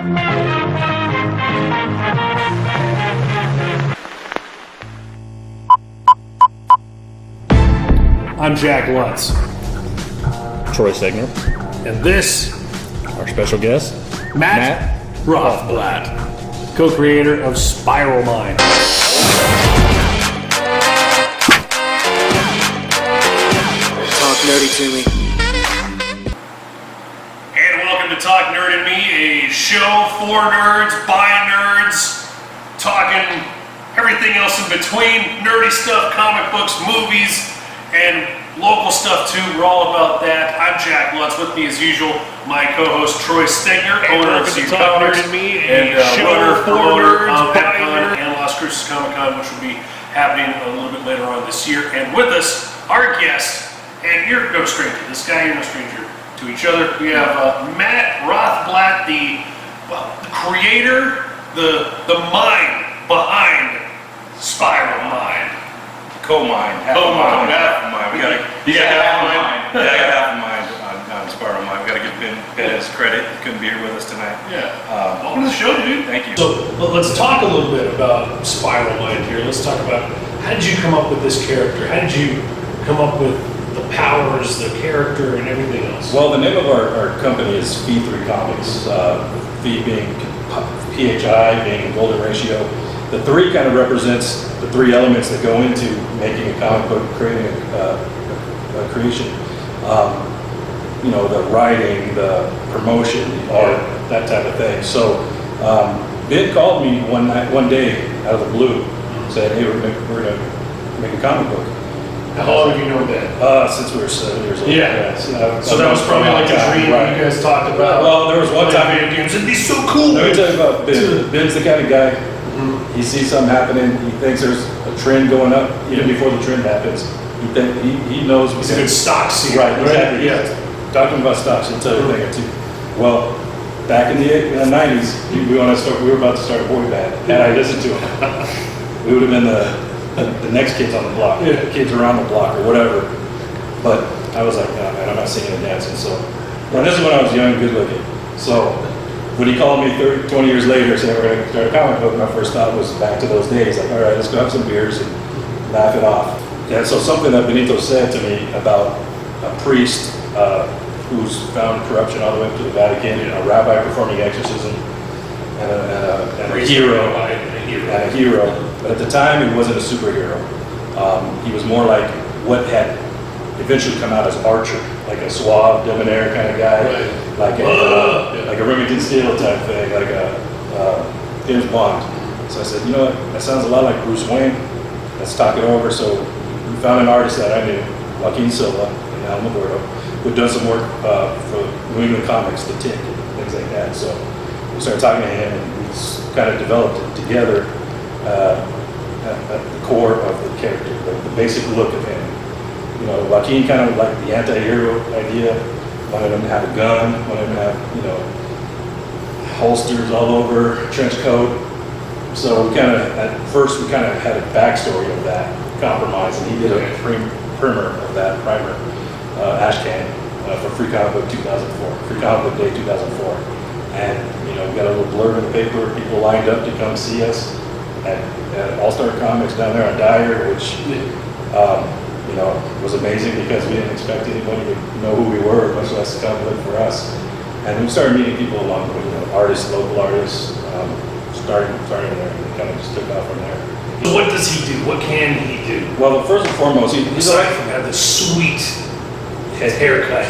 I'm Jack Lutz. Troy Stegner. And this, our special guest, Matt Rothblatt, co-creator of Spiralmind. Talk nerdy to me. And welcome to Talk Nerd and Me, a show for nerds, by nerds, talking everything else in between, nerdy stuff, comic books, movies, and local stuff too. We're all about that. I'm Jack Lutz. With me as usual, my co-host Troy Stegner, owner of Talk Nerd and Me, and runner of Enoch and Las Cruces Comic-Con, which will be happening a little bit later on this year. And with us, our guest, and you're no stranger. This guy, you're no stranger to each other. We have Matt Rothblatt, the creator, the mind behind Spiralmind. Co-mind, half a mind. We gotta half a mind. Yeah, I got half a mind on Spiralmind. We gotta give Perez credit. He couldn't be here with us tonight. Yeah. Welcome to the show, dude. Thank you. So let's talk a little bit about Spiralmind here. Let's talk about, how did you come up with this character? How did you come up with the powers, the character, and everything else? Well, the name of our company is Phi3 COMICS. Phi being PHI, being golden ratio. The 3 kind of represents the 3 elements that go into making a comic book, creating a creation. You know, the writing, the promotion, the art, that type of thing. So, Ben called me one day out of the blue, said, "Hey, we're gonna make a comic book." How long have you known Ben? Since we were 7 years old. Yeah. So that was probably like a dream you guys talked about. Well, there was one time. Video games, it'd be so cool. Let me tell you about Ben. Ben's the kind of guy. He sees something happening. He thinks there's a trend going up, even before the trend happens. He knows. He's a good stock seer. Right, exactly. Yeah. Talking about stocks, he'll tell you a thing or two. Well, back in the 90s, we were about to start a boy band, and I listened to him. We would have been the next kids on the block, kids around the block or whatever. But I was like, no, man, I'm not singing and dancing. So, well, this is when I was young and good looking. So when he called me 20 years later saying we're going to start a comic book, my first thought was back to those days. Like, all right, let's go have some beers and laugh it off. And so something that Benito said to me about a priest who's found corruption all the way up to the Vatican, a rabbi performing exorcism, and a hero. But at the time, he wasn't a superhero. He was more like what had eventually come out as Archer, like a suave, debonair kind of guy, like a Remington Steele type thing, like a James Bond. So I said, you know what, that sounds a lot like Bruce Wayne. Let's talk it over. So we found an artist that I knew, Joaquin Silva in Alamogordo, who'd done some work for New England Comics, The Tick, things like that. So we started talking to him, and we kind of developed it together at the core of the character, the basic look of him. You know, Joaquin kind of like the anti-hero idea, wanted him to have a gun, wanted him to have, you know, holsters all over, trench coat. So we kind of, at first we kind of had a backstory of that compromise, and he did a primer of that, Ashcan, for Free Comic Book 2004, Free Comic Book Day 2004. And, you know, we got a little blurb in the paper, people lined up to come see us at All-Star Comics down there on Dyer, which, you know, was amazing because we didn't expect anybody to know who we were, much less come look for us. And we started meeting people along the way, you know, artists, local artists, starting there, and it kind of just took off from there. What does he do? What can he do? Well, first and foremost, he's aside from have this sweet haircut.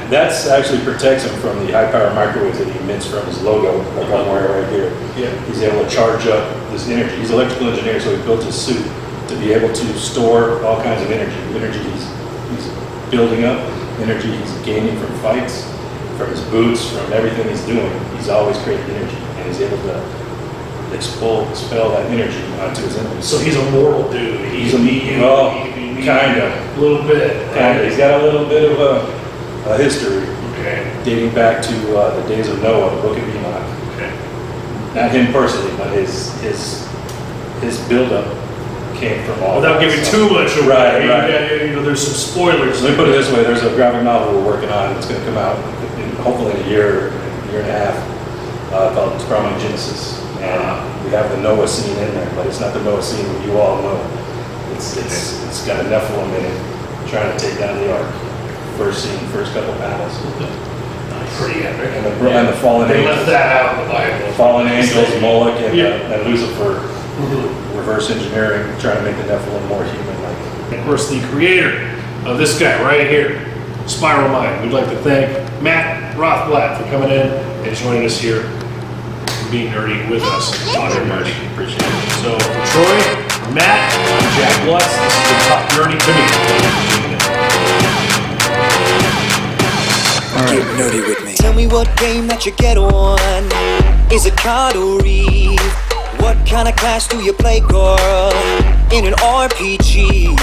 That's actually protects him from the high-power microwaves that he emits from his logo, like I'm wearing right here. Yeah. He's able to charge up this energy. He's an electrical engineer, so he built his suit to be able to store all kinds of energy. Energy he's building up, energy he's gaining from fights, from his boots, from everything he's doing. He's always creating energy, and he's able to expel that energy onto his enemies. So he's a mortal dude. He's kind of. A little bit. Kind of. He's got a little bit of a history, dating back to the days of Noah, the Book of Enoch. Okay. Not him personally, but his buildup came from all. Without giving too much away. Right. You know, there's some spoilers. Let me put it this way: there's a graphic novel we're working on. It's going to come out hopefully in a year and a half. called Spiralmind Genesis. And we have the Noah scene in there, but it's not the Noah scene that you all know. It's got a Nephilim in it, trying to take down the ark. First scene, first couple panels. Pretty epic. And the fallen They angels. left that out in the Bible. Fallen angels, Moloch, and, Yeah. and Lucifer, reverse engineering, trying to make the Nephilim more human-like. And of course, the creator of this guy right here, Spiralmind. We'd like to thank Matt Rothblatt for coming in and joining us here and being nerdy with us on Nerdy. Appreciate it. So, for Troy, for Matt, I'm Jack Lutz. This is the Talk Nerdy to Me. Get nerdy with me. Tell me what game that you get on. Is it card or read? What kind of class do you play, girl? In an RPG?